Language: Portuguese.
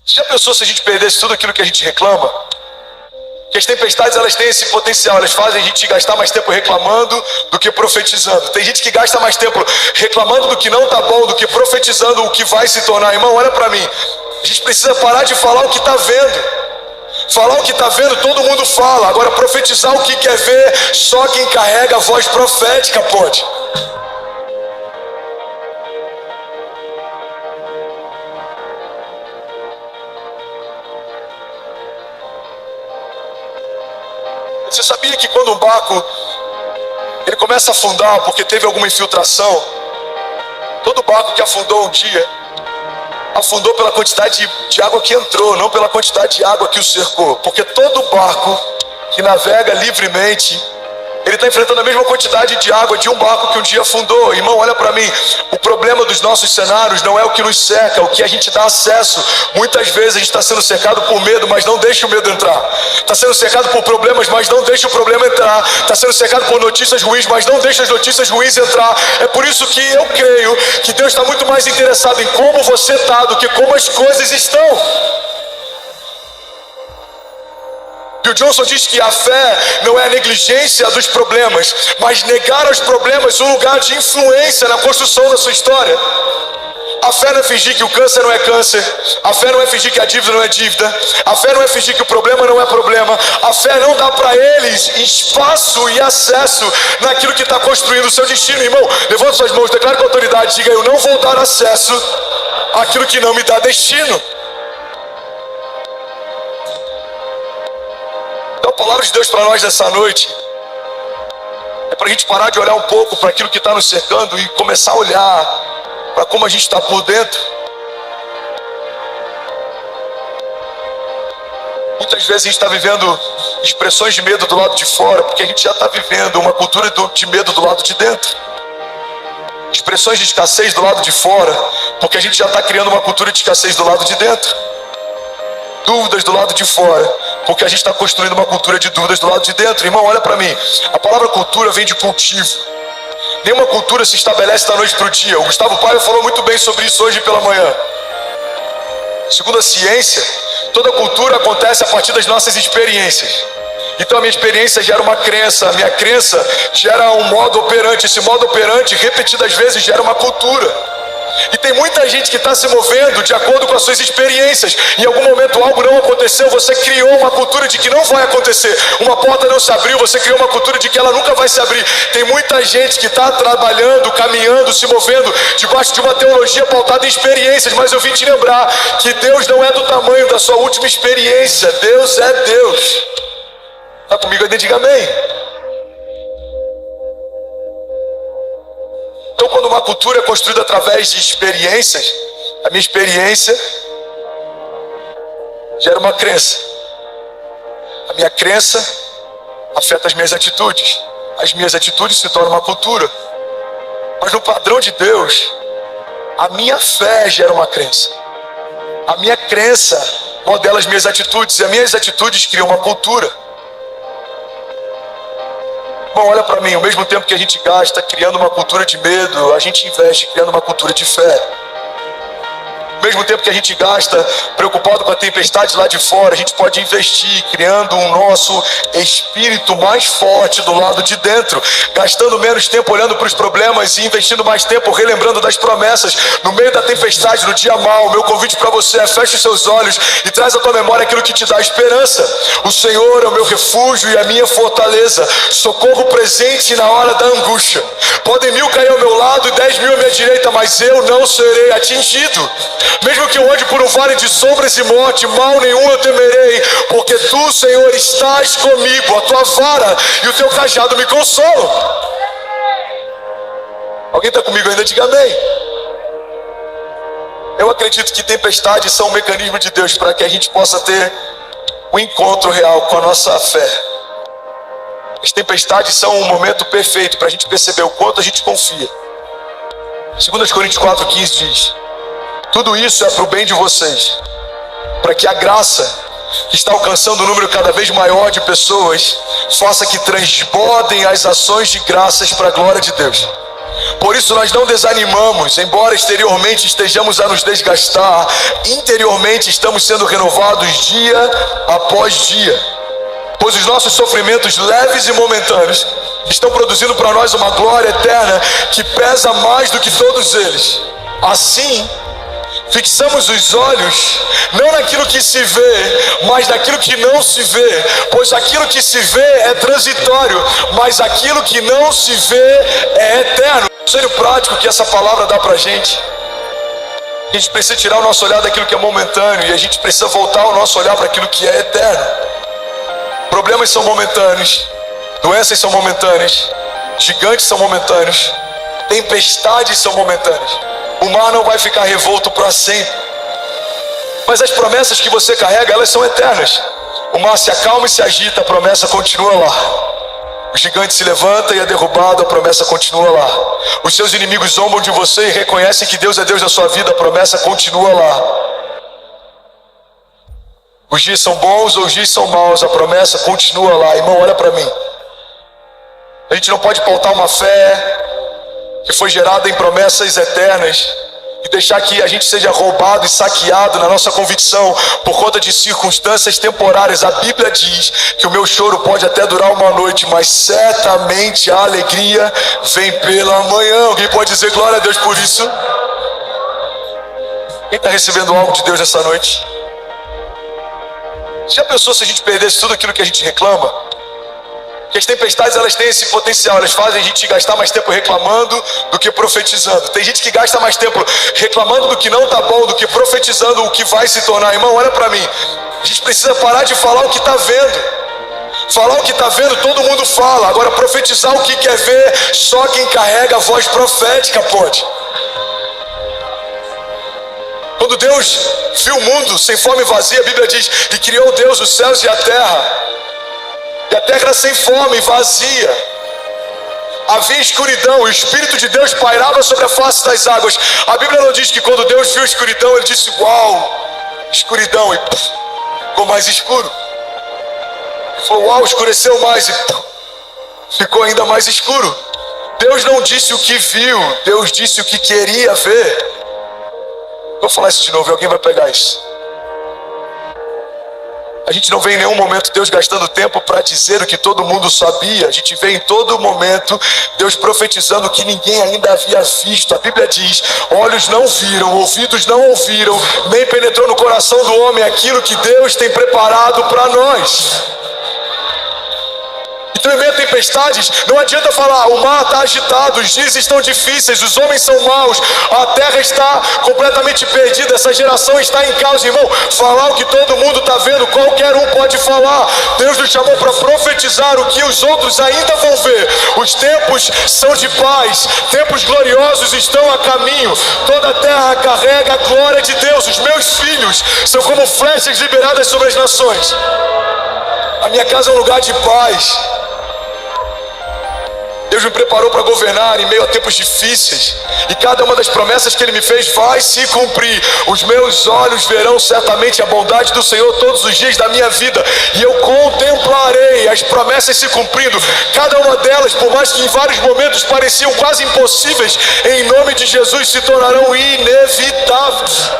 Você já pensou se a gente perdesse tudo aquilo que a gente reclama? Que as tempestades, elas têm esse potencial, elas fazem a gente gastar mais tempo reclamando do que profetizando. Tem gente que gasta mais tempo reclamando do que não tá bom, do que profetizando o que vai se tornar. Irmão, olha para mim, a gente precisa parar de falar o que está vendo. Falar o que está vendo, todo mundo fala. Agora profetizar o que quer ver, só quem carrega a voz profética pode. Você sabia que quando um barco ele começa a afundar porque teve alguma infiltração, todo barco que afundou um dia afundou pela quantidade de água que entrou, não pela quantidade de água que o cercou. Porque todo barco que navega livremente, ele está enfrentando a mesma quantidade de água de um barco que um dia afundou. Irmão, olha para mim, o problema dos nossos cenários não é o que nos cerca, é o que a gente dá acesso. Muitas vezes a gente está sendo cercado por medo, mas não deixa o medo entrar. Está sendo cercado por problemas, mas não deixa o problema entrar. Está sendo cercado por notícias ruins, mas não deixa as notícias ruins entrar. É por isso que eu creio que Deus está muito mais interessado em como você está do que como as coisas estão. Bill Johnson diz que a fé não é a negligência dos problemas, mas negar aos problemas um lugar de influência na construção da sua história. A fé não é fingir que o câncer não é câncer. A fé não é fingir que a dívida não é dívida. A fé não é fingir que o problema não é problema. A fé não dá para eles espaço e acesso naquilo que está construindo o seu destino. Irmão, levante suas mãos, declare com autoridade, diga: eu não vou dar acesso àquilo que não me dá destino. Então a palavra de Deus para nós nessa noite é para a gente parar de olhar um pouco para aquilo que está nos cercando e começar a olhar para como a gente está por dentro. Muitas vezes a gente está vivendo expressões de medo do lado de fora, porque a gente já está vivendo uma cultura de medo do lado de dentro. Expressões de escassez do lado de fora, porque a gente já está criando uma cultura de escassez do lado de dentro. Dúvidas do lado de fora, porque a gente está construindo uma cultura de dúvidas do lado de dentro. Irmão, olha para mim, a palavra cultura vem de cultivo. Nenhuma cultura se estabelece da noite para o dia. O Gustavo Paiva falou muito bem sobre isso hoje pela manhã. Segundo a ciência, toda cultura acontece a partir das nossas experiências. Então a minha experiência gera uma crença, a minha crença gera um modo operante. Esse modo operante, repetidas vezes, gera uma cultura. E tem muita gente que está se movendo de acordo com as suas experiências. Em algum momento algo não aconteceu, você criou uma cultura de que não vai acontecer. Uma porta não se abriu, você criou uma cultura de que ela nunca vai se abrir. Tem muita gente que está trabalhando, caminhando, se movendo debaixo de uma teologia pautada em experiências. Mas eu vim te lembrar que Deus não é do tamanho da sua última experiência. Deus é Deus. Está comigo aí? Diga amém. Então, quando uma cultura é construída através de experiências, a minha experiência gera uma crença. A minha crença afeta as minhas atitudes. As minhas atitudes se tornam uma cultura. Mas no padrão de Deus, a minha fé gera uma crença. A minha crença modela as minhas atitudes. E as minhas atitudes criam uma cultura. Bom, olha para mim, ao mesmo tempo que a gente gasta criando uma cultura de medo, a gente investe criando uma cultura de fé. Ao mesmo tempo que a gente gasta preocupado com a tempestade lá de fora, a gente pode investir criando um nosso espírito mais forte do lado de dentro, gastando menos tempo olhando para os problemas e investindo mais tempo relembrando das promessas. No meio da tempestade, no dia mau, o meu convite para você é: feche os seus olhos e traz à tua memória aquilo que te dá esperança. O Senhor é o meu refúgio e a minha fortaleza, socorro presente na hora da angústia. Podem 1000 cair ao meu lado e 10.000 à minha direita, mas eu não serei atingido. Mesmo que eu ande por um vale de sombras e morte, mal nenhum eu temerei, porque tu, Senhor, estás comigo. A tua vara e o teu cajado me consolam. Alguém está comigo ainda? Diga amém. Eu acredito que tempestades são um mecanismo de Deus para que a gente possa ter um encontro real com a nossa fé. As tempestades são um momento perfeito para a gente perceber o quanto a gente confia. 2 Coríntios 4,15 diz: tudo isso é para o bem de vocês, para que a graça que está alcançando um número cada vez maior de pessoas faça que transbordem as ações de graças para a glória de Deus. Por isso nós não desanimamos, embora exteriormente estejamos a nos desgastar, interiormente estamos sendo renovados dia após dia. Pois os nossos sofrimentos leves e momentâneos estão produzindo para nós uma glória eterna que pesa mais do que todos eles. Assim, fixamos os olhos não naquilo que se vê, mas naquilo que não se vê, pois aquilo que se vê é transitório, mas aquilo que não se vê é eterno. O conselho prático que essa palavra dá para a gente precisa tirar o nosso olhar daquilo que é momentâneo e a gente precisa voltar o nosso olhar para aquilo que é eterno. Problemas são momentâneos, doenças são momentâneas, gigantes são momentâneos, tempestades são momentâneas. O mar não vai ficar revolto para sempre. Mas as promessas que você carrega, elas são eternas. O mar se acalma e se agita, a promessa continua lá. O gigante se levanta e é derrubado, a promessa continua lá. Os seus inimigos zombam de você e reconhecem que Deus é Deus da sua vida, a promessa continua lá. Os dias são bons ou os dias são maus, a promessa continua lá. Irmão, olha para mim. A gente não pode pautar uma fé que foi gerada em promessas eternas e deixar que a gente seja roubado e saqueado na nossa convicção por conta de circunstâncias temporárias. A Bíblia diz que o meu choro pode até durar uma noite, mas certamente a alegria vem pela manhã. Alguém pode dizer glória a Deus por isso? Quem está recebendo algo de Deus nessa noite? Já pensou se a gente perdesse tudo aquilo que a gente reclama? Porque as tempestades, elas têm esse potencial, elas fazem a gente gastar mais tempo reclamando do que profetizando. Tem gente que gasta mais tempo reclamando do que não está bom do que profetizando o que vai se tornar. Irmão, olha para mim, a gente precisa parar de falar o que está vendo. Falar o que está vendo, todo mundo fala. Agora profetizar o que quer ver, só quem carrega a voz profética pode. Quando Deus viu o mundo sem fome e vazia, a Bíblia diz, e criou Deus os céus e a terra era sem fome e vazia. Havia escuridão, o Espírito de Deus pairava sobre a face das águas. A Bíblia não diz que quando Deus viu a escuridão, ele disse, uau, escuridão, e ficou mais escuro. Ele falou, uau, escureceu mais, e ficou ainda mais escuro. Deus não disse o que viu, Deus disse o que queria ver. Vou falar isso de novo e alguém vai pegar isso. A gente não vê em nenhum momento Deus gastando tempo para dizer o que todo mundo sabia. A gente vê em todo momento Deus profetizando o que ninguém ainda havia visto. A Bíblia diz, olhos não viram, ouvidos não ouviram, nem penetrou no coração do homem aquilo que Deus tem preparado para nós. Então, em meio a tempestades, não adianta falar, o mar está agitado, os dias estão difíceis, os homens são maus, a terra está completamente perdida, essa geração está em causa. Irmão, falar o que todo mundo está vendo, qualquer um pode falar. Deus nos chamou para profetizar o que os outros ainda vão ver. Os tempos são de paz, tempos gloriosos estão a caminho, toda a terra carrega a glória de Deus. Os meus filhos são como flechas liberadas sobre as nações. A minha casa é um lugar de paz. Deus me preparou para governar em meio a tempos difíceis, e cada uma das promessas que Ele me fez vai se cumprir. Os meus olhos verão certamente a bondade do Senhor todos os dias da minha vida, e eu contemplarei as promessas se cumprindo. Cada uma delas, por mais que em vários momentos pareciam quase impossíveis, em nome de Jesus se tornarão inevitáveis.